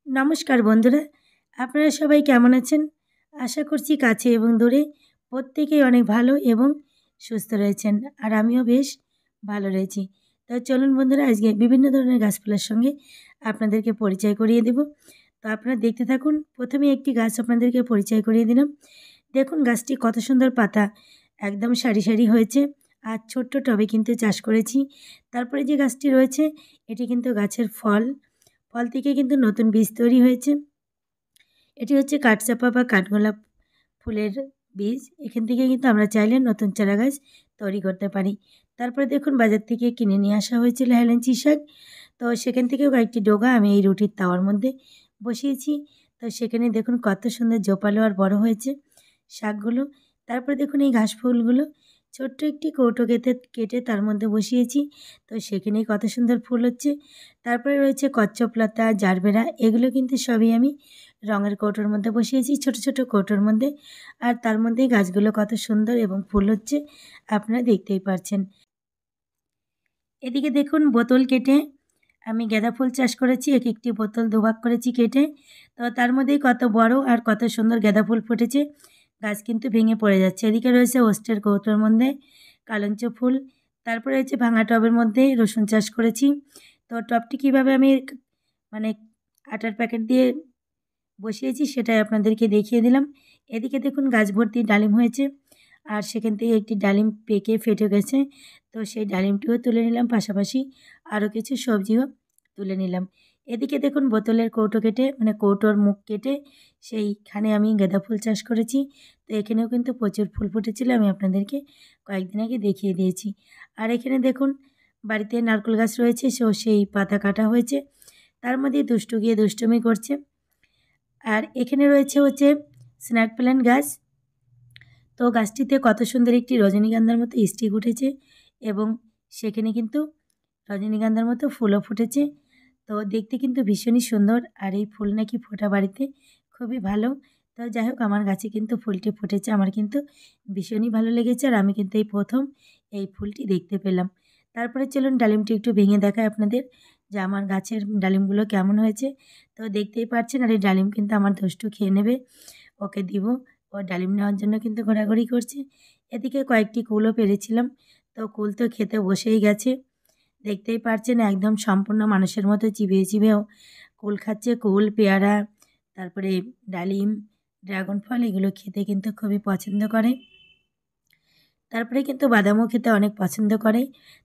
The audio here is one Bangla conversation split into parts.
নমস্কার বন্ধুরা, আপনারা সবাই কেমন আছেন? আশা করছি কাছে এবং দূরে প্রত্যেকেই অনেক ভালো এবং সুস্থ রয়েছেন। আর আমিও বেশ ভালো রয়েছি। তো চলুন বন্ধুরা, আজকে বিভিন্ন ধরনের গাছপালার সঙ্গে আপনাদেরকে পরিচয় করিয়ে দেব। তো আপনারা দেখতে থাকুন। প্রথমে একটি গাছ আপনাদেরকে পরিচয় করিয়ে দিলাম। দেখুন গাছটি কত সুন্দর পাতা, একদম সারি সারি হয়েছে। আর ছোট্ট টবে কিন্তু চাষ করেছি। তারপরে যে গাছটি রয়েছে এটি কিন্তু গাছের ফল থেকে কিন্তু নতুন বীজ তৈরি হয়েছে। এটি হচ্ছে কাঠচাপা বা কাঠগোলাপ ফুলের বীজ। এখান থেকে কিন্তু আমরা চাইলে নতুন চারা গাছ তৈরি করতে পারি। তারপরে দেখুন বাজার থেকে কিনে নিয়ে আসা হয়েছিল হেলেঞ্চি শাক। তো সেখান থেকেও কয়েকটি ডোগা আমি এই রুটির তাওয়ার মধ্যে বসিয়েছি। তো সেখানে দেখুন কত সুন্দর জোপালো আর বড় হয়েছে শাকগুলো। তারপরে দেখুন এই ঘাস ফুলগুলো ছোট্ট একটি কৌটো কেটে তার মধ্যে বসিয়েছি। তো সেখানেই কত সুন্দর ফুল হচ্ছে। তারপরে রয়েছে কচ্ছপলতা, জারবেরা, এগুলো কিন্তু সবই আমি রঙের কৌটোর মধ্যে বসিয়েছি, ছোট ছোট কৌটোর মধ্যে। আর তার মধ্যেই গাছগুলো কত সুন্দর এবং ফুল হচ্ছে, আপনারা দেখতেই পাচ্ছেন। এদিকে দেখুন বোতল কেটে আমি গাঁদা ফুল চাষ করেছি, এক একটি বোতল দুভাগ করেছি কেটে। তো তার মধ্যেই কত বড় আর কত সুন্দর গাঁদা ফুল ফুটেছে, গাছ কিন্তু ভেঙে পড়ে যাচ্ছে। এদিকে রয়েছে ওস্টের কৌটোর মধ্যে কালঞ্চ ফুল। তারপরে হচ্ছে ভাঙা টবের মধ্যে রসুন চাষ করেছি। তো টবটি কীভাবে আমি মানে আটার প্যাকেট দিয়ে বসিয়েছি সেটাই আপনাদেরকে দেখিয়ে দিলাম। এদিকে দেখুন গাছ ভর্তি ডালিম হয়েছে, আর সেখান থেকে একটি ডালিম পেকে ফেটে গেছে। তো সেই ডালিমটিও তুলে নিলাম, পাশাপাশি আরও কিছু সবজিও তুলে নিলাম। এদিকে দেখুন বোতলের কৌটো কেটে কৌটোর মুখ কেটে সেইখানে আমি গাঁদা ফুল চাষ করেছি। তো এখানেও কিন্তু প্রচুর ফুল ফুটেছিল, আমি আপনাদেরকে কয়েকদিন আগে দেখিয়ে দিয়েছি। আর এখানে দেখুন বাড়িতে নারকেল গাছ রয়েছে, সেই পাতা কাটা হয়েছে, তার মধ্যে দুষ্টু গিয়ে দুষ্টুমি করছে। আর এখানে রয়েছে হচ্ছে স্নেক প্ল্যান্ট গাছ। তো গাছটিতে কত সুন্দর একটি রজনীগন্ধার মতো স্টিক উঠেছে এবং সেখানে কিন্তু রজনীগন্ধার মতো ফুলও ফুটেছে। তো দেখতে কিন্তু ভীষণই সুন্দর, আর এই ফুল নাকি ফোটা বাড়িতে খুবই ভালো। তো যাই হোক, আমার গাছে কিন্তু ফুলটি ফুটেছে, আমার কিন্তু ভীষণই ভালো লেগেছে। আর আমি কিন্তু এই প্রথম এই ফুলটি দেখতে পেলাম। তারপরে চলুন ডালিমটি একটু ভেঙে দেখায় আপনাদের যে আমার গাছের ডালিমগুলো কেমন হয়েছে। তো দেখতেই পাচ্ছেন, আর এই ডালিম কিন্তু আমার দুষ্টু খেয়ে নেবে, ওকে দিব। ও ডালিম নেওয়ার জন্য কিন্তু ঘোরাঘুরি করছে। এদিকে কয়েকটি কুলও পেরেছিলাম। তো কুল তো খেতে বসেই গেছে, দেখতেই পাচ্ছেন একদম সম্পূর্ণ মানুষের মতো চিবিয়ে চিবিয়েও কুল খাচ্ছে। কুল, পেয়ারা, তারপরে ডালিম, ড্রাগন ফল, এগুলো খেতে কিন্তু খুবই পছন্দ করে। তারপরে কিন্তু বাদামও খেতে অনেক পছন্দ করে।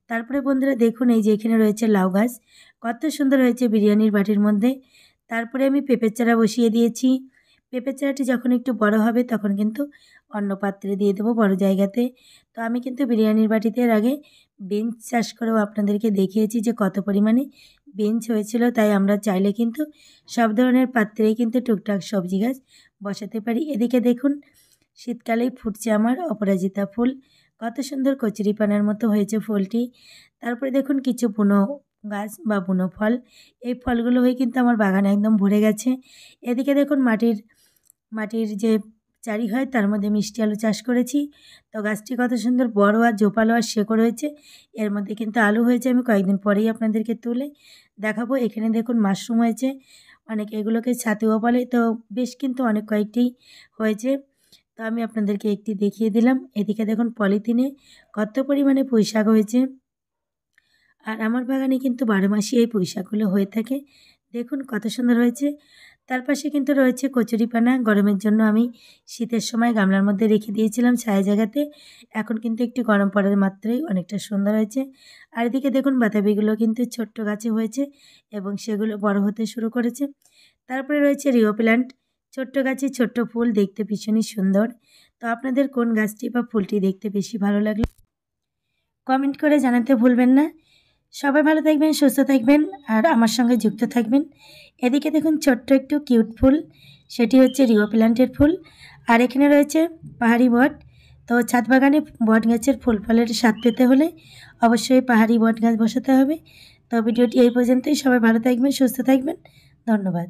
তারপরে বন্ধুরা দেখুন এই যে এখানে রয়েছে লাউ গাছ, কত সুন্দর হয়েছে বিরিয়ানির বাটির মধ্যে। তারপরে আমি পেঁপের চারা বসিয়ে দিয়েছি। পেঁপের চারাটি যখন একটু বড় হবে তখন কিন্তু অন্য পাত্রে দিয়ে দেবো, বড় জায়গাতে। তো আমি কিন্তু বিরিয়ানির বাটিতে এর আগে বেঞ্চ চাষ করেও আপনাদেরকে দেখিয়েছি যে কত পরিমাণে বেঞ্চ হয়েছিল। তাই আমরা চাইলে কিন্তু সব ধরনের পাত্রেই কিন্তু টুকটাক সবজি গাছ বসাতে পারি। এদিকে দেখুন শীতকালেই ফুটছে আমার অপরাজিতা ফুল, কত সুন্দর কচুরিপানার মতো হয়েছে ফুলটি। তারপরে দেখুন কিছু বুনো গাছ বা বুনো ফল, এই ফলগুলো হয়ে কিন্তু আমার বাগান একদম ভরে গেছে। এদিকে দেখুন মাটির যে চারি হয় তার মধ্যে মিষ্টি আলু চাষ করেছি। তো গাছটি কত সুন্দর বড় আর জোপালো আর শেকড় হয়েছে, এর মধ্যে কিন্তু আলু হয়েছে। আমি কয়েকদিন পরেই আপনাদেরকে তুলে দেখাবো। এখানে দেখুন মাশরুম হয়েছে, অনেক এগুলোকে ছাতুও বলে। তো বেশ কিন্তু অনেক কয়েকটি হয়েছে, তো আমি আপনাদেরকে একটি দেখিয়ে দিলাম। এদিকে দেখুন পলিথিনে কত পরিমাণে পুঁই শাক হয়েছে, আর আমার বাগানে কিন্তু 12 মাসই এই পুঁই শাকগুলো হয়ে থাকে। দেখুন কত সুন্দর হয়েছে। তার পাশে কিন্তু রয়েছে কচুরিপানা, গরমের জন্য আমি শীতের সময় গামলার মধ্যে রেখে দিয়েছিলাম ছায়া জায়গাতে। এখন কিন্তু একটু গরম পড়ার মাত্রই অনেকটা সুন্দর হয়েছে। আর এদিকে দেখুন বাতাবিগুলো কিন্তু ছোট্ট গাছে হয়েছে এবং সেগুলো বড় হতে শুরু করেছে। তারপরে রয়েছে রিও প্ল্যান্ট, ছোট্ট গাছে ছোট্ট ফুল, দেখতে ভীষণই সুন্দর। তো আপনাদের কোন গাছটি বা ফুলটি দেখতে বেশি ভালো লাগলো কমেন্ট করে জানাতে ভুলবেন না। সবাই ভালো থাকবেন, সুস্থ থাকবেন, আর আমার সঙ্গে যুক্ত থাকবেন। এদিকে দেখুন ছোট্ট একটু কিউট ফুল, সেটি হচ্ছে রিও প্ল্যান্টের ফুল। আর এখানে রয়েছে পাহাড়ি বট। তো ছাদ বাগানে বট গাছের ফুল ফলের স্বাদ পেতে হলে অবশ্যই পাহাড়ি বট গাছ বসাতে হবে। তো ভিডিওটি এই পর্যন্তই। সবাই ভালো থাকবেন, সুস্থ থাকবেন, ধন্যবাদ।